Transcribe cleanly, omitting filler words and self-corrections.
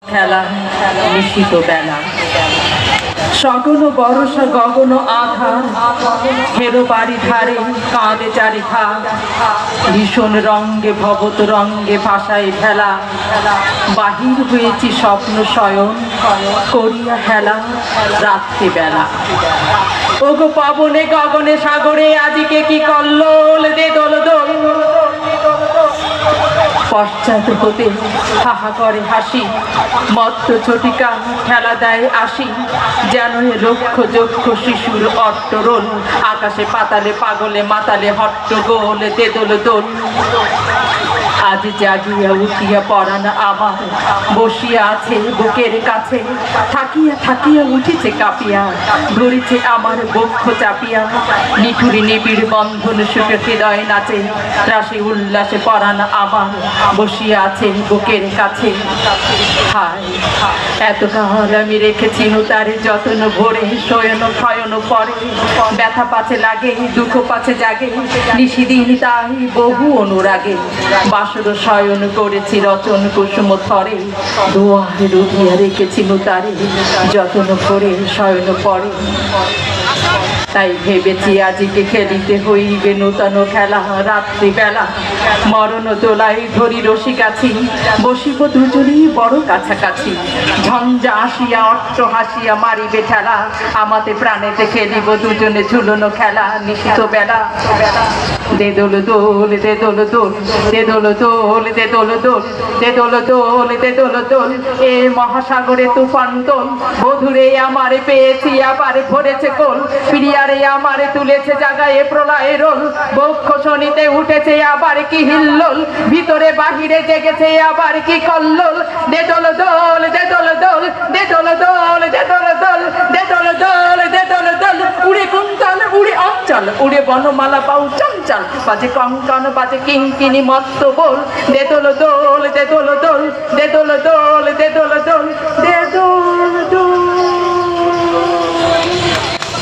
খেলা নিশিত বেলা সগন বরষ গগন আধার হেরো বাড়ি ধারে কাঁদে চারিখা ভীষণ রঙ্গে ভবত রঙ্গে ভাষায় ভেলা বাহির হয়েছি স্বপ্ন শয়ন করিয়া হেলা রাত্রি বেলা ওগো পবনে গগনে সাগরে আজকে কি কল্লোল দে দোল দোল পশ্চাৎ হতে হাহা করে হাসি মত্ত ছটিকা খেলা দেয় আসি যেন রক্ষ যক্ষ শিশুর অট্টরোল আকাশে পাতালে পাগলে মাতালে হট্টগোল দে দোল দোল আজ জাগিয়া উঠিয়া পরাণ আমার বসিয়া আছে বুকের কাছে থাকিয়া থাকিয়া উঠিছে কাঁপিয়া ধরিছে আমার বক্ষ চাপিয়া নিঠুরি নিবিড় বন্ধন সুখে হৃদয় নাচে ত্রাসে উল্লাসে পরাণ আমার বসিয়া আছে বুকের কাছে হায় এতকাল আমি রেখেছি তার যত্ন ভরে শয়ন ক্ষয়ন পরে ব্যথা পাছে লাগে দুঃখ পাছে জাগে নিশিদিন তাই বহু অনুরাগে বাসর শয়ন করেছি রচন কুসুম থরে দুয়ারে রুধিয়া রেখেছি তারে যত্ন করে শয়ন পরে তাই ভেবেছি আজকে খেলিতে হইবে নূতন খেলা রাত্রিবেলা মরণ তোলাই ধরি রশি কাছি বসিব দুজনেই বড় কাছাকাছি ঝঞ্ঝা আসিয়া অট্ট হাসিয়া মারিবে ঠেলা আমাতে প্রাণেতে খেলিব দুজনে ঝুলনো খেলা নিশিত বেলা দে দোল দোল দে দোল দোল দে দোল দোল দে দোল দোল দে দোল দোল দে দোল দোল এ মহাসাগরে তুফান তোল বধুরে আমারে পেয়েছি আবার ভরেছে কোল প্রিয়ারে আমারে তুলেছে জাগায় প্রলয় রোল বক্ষ শনিতে উঠেছে আবার কি হিল্লোল ভিতরে বাহিরে জেগেছে আবার কি কল্লোল দে দোল দোল দে দোল দোল দে দোল দোল দে দোল দোল দে দোল দোল দে দোল দোল উড়ে কুন্তল উড়ে অঞ্চল উড়ে বনমালা পাউ চঞ্চল বাজে কঙ্কন বাজে কিঙ্কিনি মত্ত বল দে দোল দোল দে দোল দোল দে দোল দোল দে দোল দোল